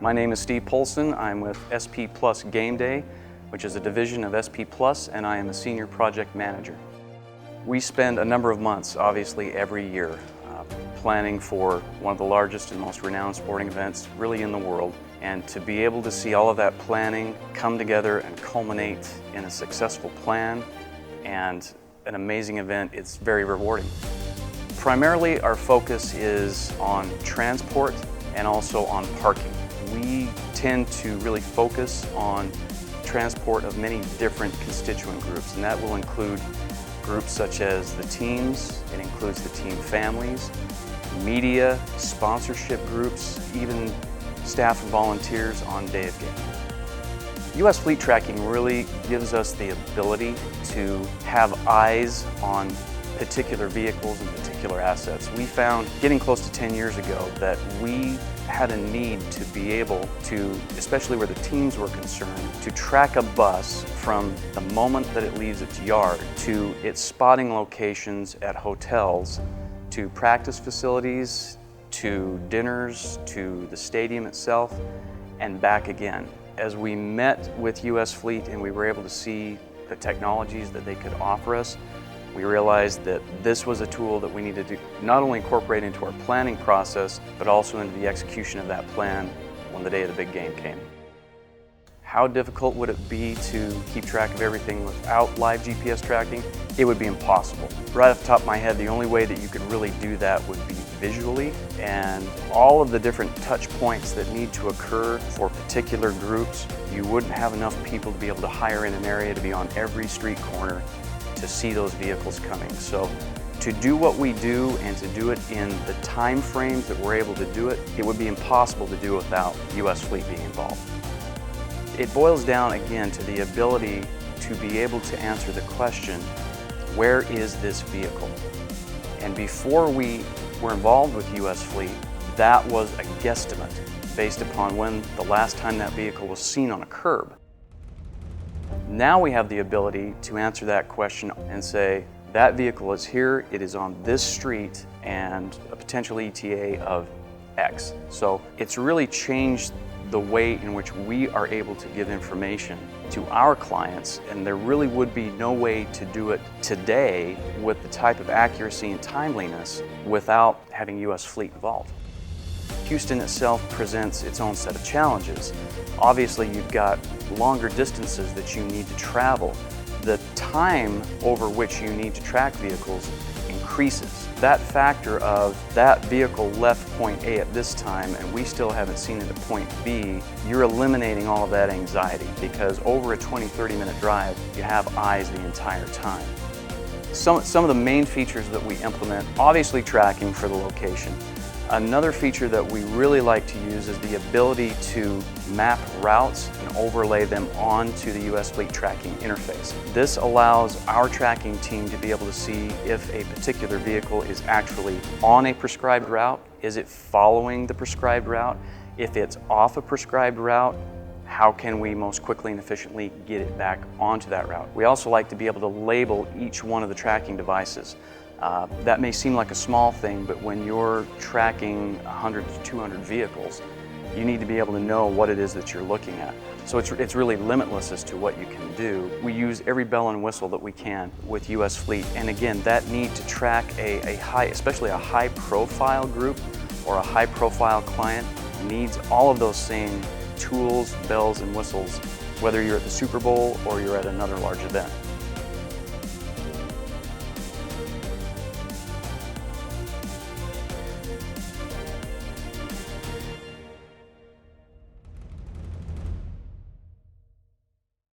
My name is Steve Poulsen. I'm with SP Plus Gameday, which is a division of SP Plus, and I am a senior project manager. We spend a number of months, obviously, every year planning for one of the largest and most renowned sporting events really in the world. And to be able to see all of that planning come together and culminate in a successful plan and an amazing event, it's very rewarding. Primarily, our focus is on transport and also on parking. We tend to really focus on transport of many different constituent groups, and that will include groups such as the teams, it includes the team families, media, sponsorship groups, even staff and volunteers on day of game. US fleet tracking really gives us the ability to have eyes on particular vehicles and particular assets. We found, getting close to 10 years ago, that we had a need to be able to, especially where the teams were concerned, to track a bus from the moment that it leaves its yard to its spotting locations at hotels, to practice facilities, to dinners, to the stadium itself, and back again. As we met with US Fleet and we were able to see the technologies that they could offer us, we realized that this was a tool that we needed to not only incorporate into our planning process, but also into the execution of that plan when the day of the big game came. How difficult would it be to keep track of everything without live GPS tracking? It would be impossible. Right off the top of my head, the only way that you could really do that would be visually, and all of the different touch points that need to occur for particular groups, you wouldn't have enough people to be able to hire in an area to be on every street corner to see those vehicles coming. So to do what we do and to do it in the time frames that we're able to do it, it would be impossible to do without US Fleet being involved. It boils down again to the ability to be able to answer the question, where is this vehicle? And before we were involved with US Fleet, that was a guesstimate based upon when the last time that vehicle was seen on a curb. Now we have the ability to answer that question and say, that vehicle is here, it is on this street, and a potential ETA of X. So it's really changed the way in which we are able to give information to our clients, and there really would be no way to do it today with the type of accuracy and timeliness without having US Fleet involved. Houston itself presents its own set of challenges. Obviously, you've got longer distances that you need to travel. The time over which you need to track vehicles increases. That factor of that vehicle left point A at this time and we still haven't seen it at point B, you're eliminating all of that anxiety, because over a 20-30 minute drive, you have eyes the entire time. Some of the main features that we implement, obviously tracking for the location. Another feature that we really like to use is the ability to map routes and overlay them onto the US Fleet tracking interface. This allows our tracking team to be able to see if a particular vehicle is actually on a prescribed route, is it following the prescribed route? If it's off a prescribed route, how can we most quickly and efficiently get it back onto that route? We also like to be able to label each one of the tracking devices. That may seem like a small thing, but when you're tracking 100 to 200 vehicles, you need to be able to know what it is that you're looking at. So it's really limitless as to what you can do. We use every bell and whistle that we can with US Fleet, and again, that need to track especially a high profile group or a high profile client needs all of those same tools, bells and whistles, whether you're at the Super Bowl or you're at another large event.